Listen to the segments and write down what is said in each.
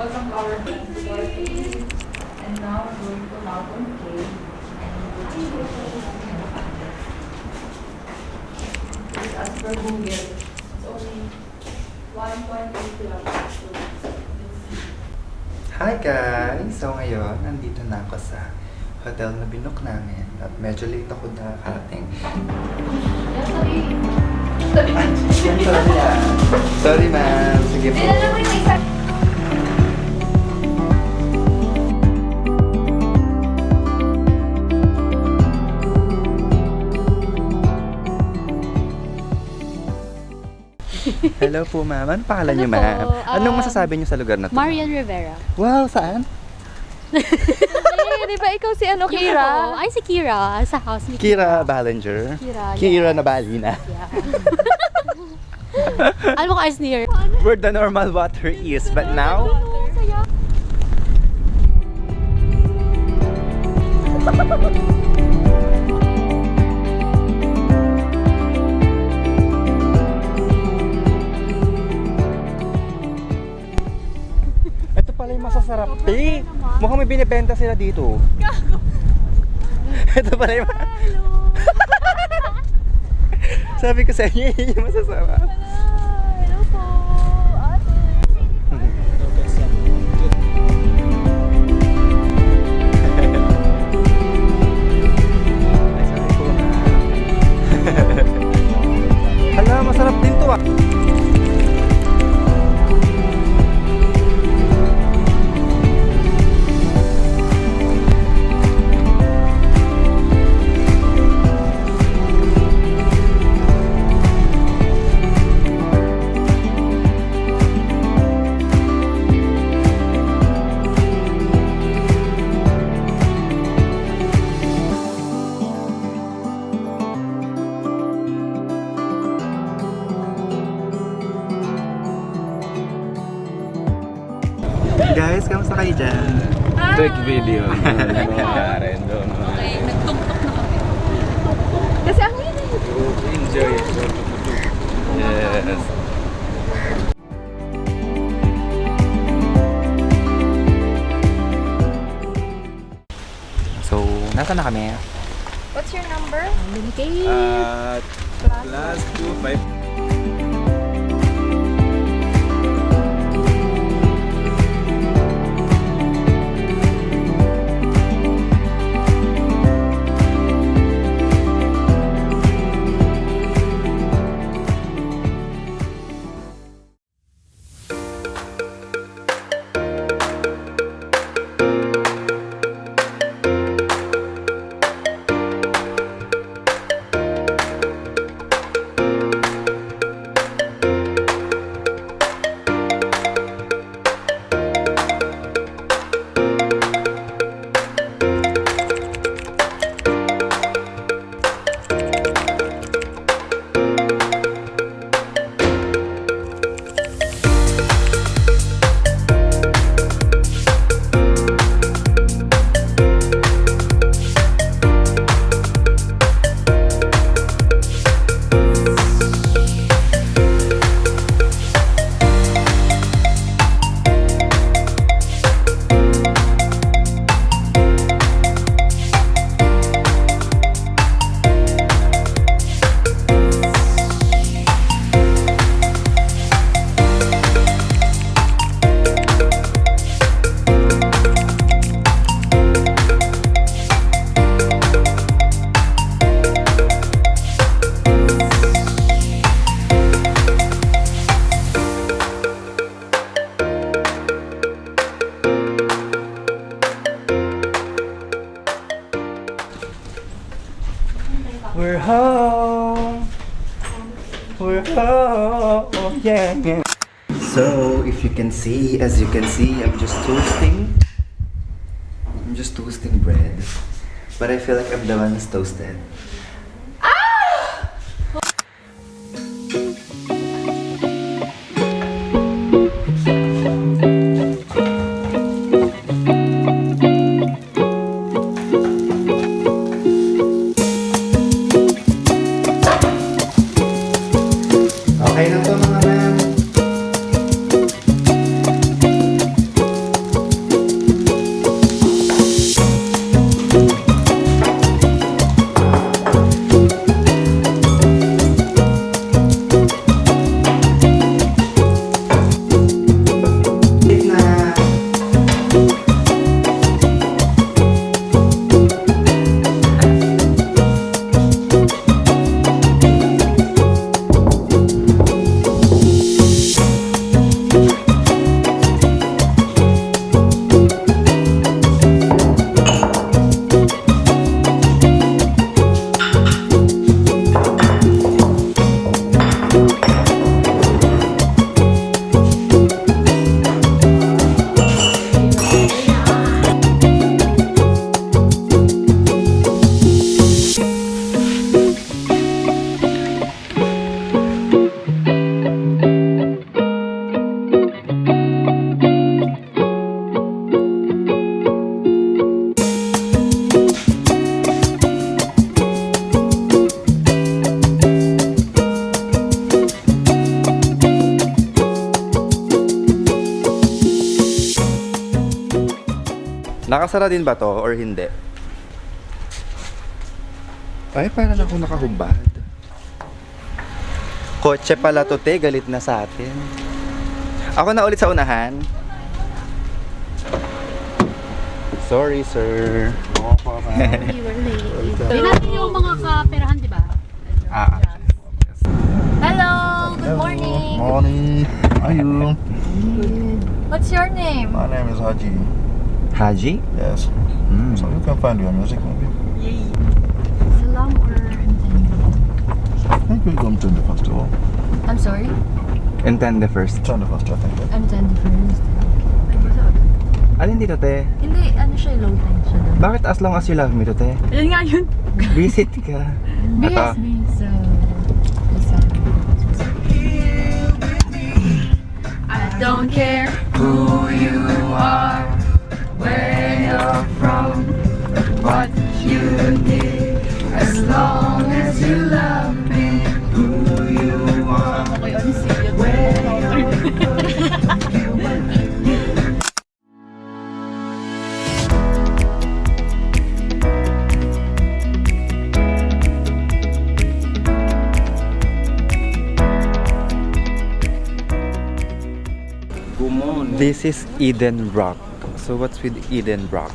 Because of our transporting. And now we're going to Mountain Cave. As per Google, it's only 1.8 kilometers. Hi guys! So ngayon, nandito na ako sa hotel na binook namin at medyo late ako nakakating. Sorry ma'am. Sige po. Hello po ma'am. Anong pangalan niyo ma'am? Anong masasabi niyo sa lugar na to? Marian Rivera. Wow, saan? Di ba ikaw si ano, Kira? Ay, si Kira. Sa house ni Kira Ballinger. Kira, Kira na Balina. Yeah. Alam mo ka, ayos near. Where the normal water is, but now... Ito pala yung masasarap, eh. Mukhang may binibenta sila dito. Ito pala yung... Sabi ko sa inyo, yun yung masasarap. Hello po, ate. Hala, masarap din to ah. Guys, kamusta kayo dyan? Take video. Nangyari doon. Okay, nagtuktok na kami. Kasi ang init. Enjoy. Yes. So, nasa na kami? What's your number? Cave. Last 2-5. We're home. We're home. Yeah, yeah. So, if you can see, as you can see, I'm just toasting bread. But I feel like I'm the one who's toasted. Okay na to mga ma'am. Nakasara din ba to or hindi? Ay, parang ako nakahubad. Kotse pala to, te. Galit na sa atin. Ako na ulit sa unahan. Sorry, sir. You were late. Hindi natin yung mga kaperahan, di ba? Hello, good morning. Morning. How are you? What's your name? My name is Haji. Haji? Yes. So you can find your music maybe. Salam or I think we come to the festival. I'm sorry? Intend the first. Turn the first, I think. I'm 21st. Alin dito, te? Hindi, ano siya, low time siya doon. Bakit as long as you love me to, te? Yan nga yun. Visit ka. Ito. So, I don't care who you are, where you're from, what you did, as long as you love me, who you are, where you're This is Eden Rock. So what's with Eden Rock?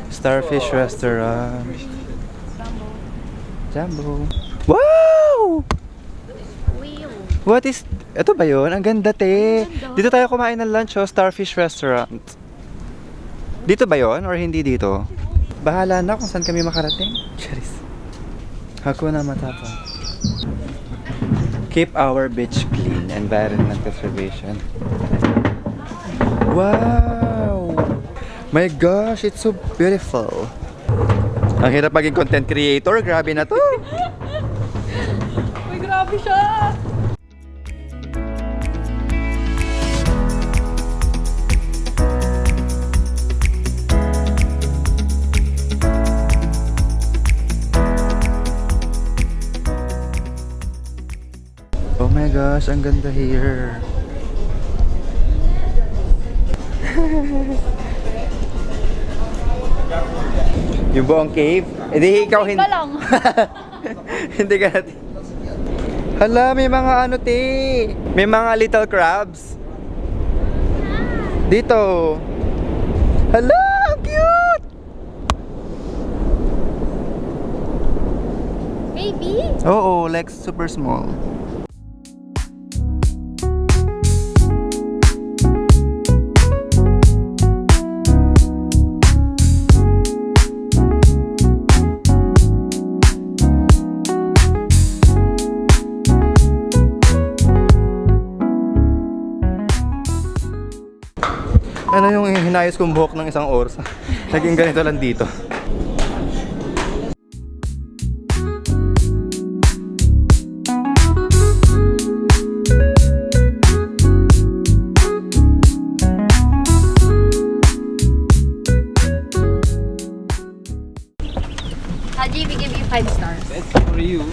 Starfish Restaurant. Jumbo. Wow! What is... Ito ba yun? Ang ganda, te. Dito tayo kumain ng lunch, oh. Starfish Restaurant. Dito ba yun? Or hindi dito? Bahala na kung saan kami makarating. Charis. Hakuna Matata. Keep our beach clean. Environment conservation. Wow! My gosh, it's so beautiful. Ang hirap maging content creator. Grabe na to. Uy, grabe siya! Oh my gosh, ang ganda here. Yung buong cave? Hindi, ikaw hindi. Ka lang. Hindi ka natin. Hala, may mga ano, te. May mga little crabs. Dito. Hala, ang cute! Baby? Oo, like super small. Ano yung hinayos kong buhok ng isang oras? Naging ganito lang dito. Haji, we give you 5 stars. That's for you.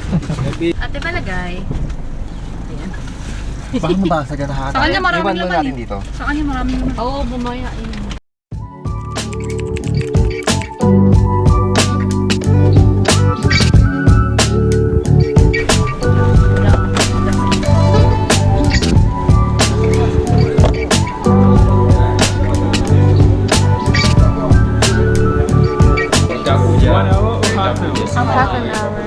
Maybe Ate palagay. Baka mabasag ang lahat. Sa kanya maraming Iwan mo laman natin eh. dito. Sa kanya maraming laman. Oo, bumaya eh. Half an hour.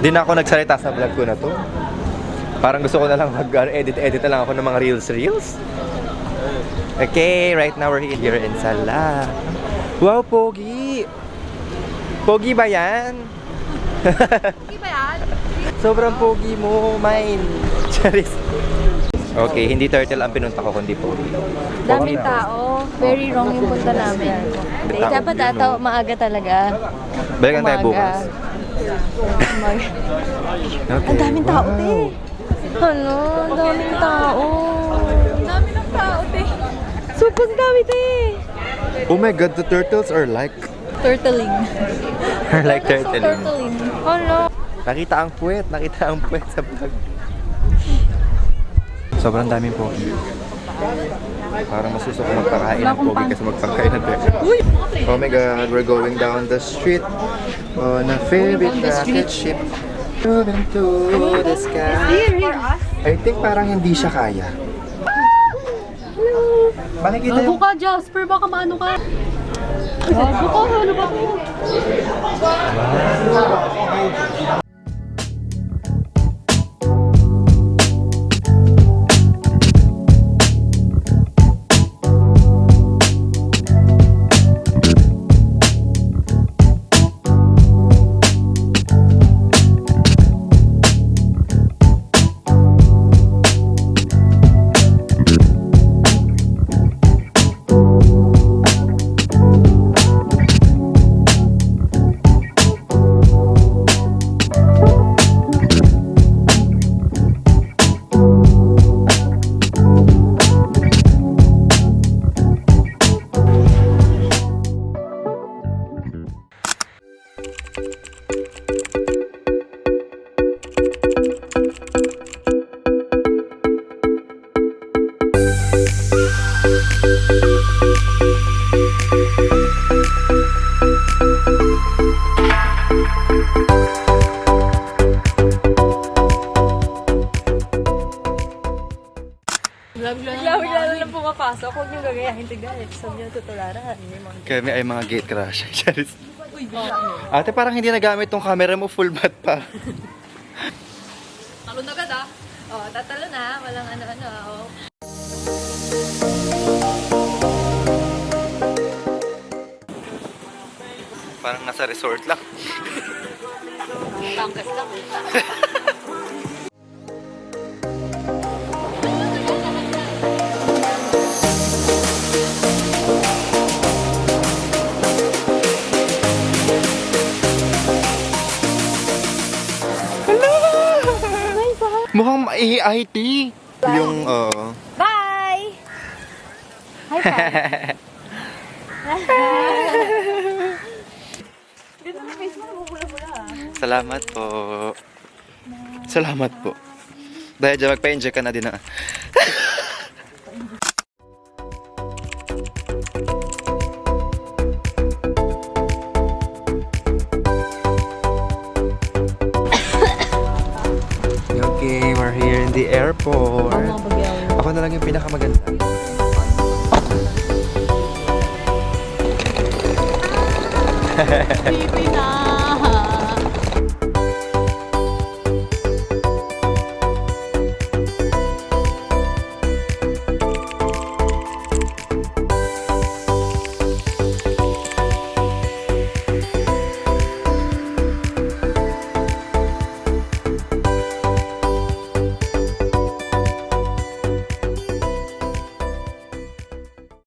Di na ako nagsalita sa vlog ko na to. Parang gusto ko na lang mag-edit na lang ako ng mga reels. Okay, right now we're here in Sala. Wow, Pogi! Pogi ba yan? Hindi ba yan? Sobrang pogi mo, mine. Charis. Okay, hindi turtle ang pinunta ko, kundi pogi. Daming tao. Very wrong yung punta namin. Dapat ata maaga talaga. Balikan tayo bukas. Umaga. Okay. Ang daming tao, te. Ano? Ang daming tao. Ang dami ng tao, te. Super dami, te. Oh my god, the turtles are like... Turtling. are like turtling. Turtling. Ano? Nakita ang puwet sa vlog. Sobrang daming pogi. Parang masuso ko magpakain ng pogi kasi magpakain ng pera. Oh my God, we're going down the street on a favorite rocket ship. Moving to the sky. I think parang hindi siya kaya. Makikita Bago yung... ka, Jasper. Baka maano ka. Bago ka, ano ba to? Bigla na lang pumapasok. Huwag niyong gagayahin tigay. Sabi niyo tutularan. Kami ay mga gate crash. Charis. Ate, parang hindi nagamit tong camera mo, full bat pa. Talon agad ah. Oh, tatalo na. Walang ano-ano. Oh. Parang nasa resort lang. Tangkas lang. Mukhang IT. Yung, Bye! High five! Ganda ng face mo, namumula-mula ah. Salamat po. Salamat po. Dahil dyan, magpa-enjoy ka na din ah. Okay, we're here in the airport. Ako na lang yung pinakamaganda. Baby na.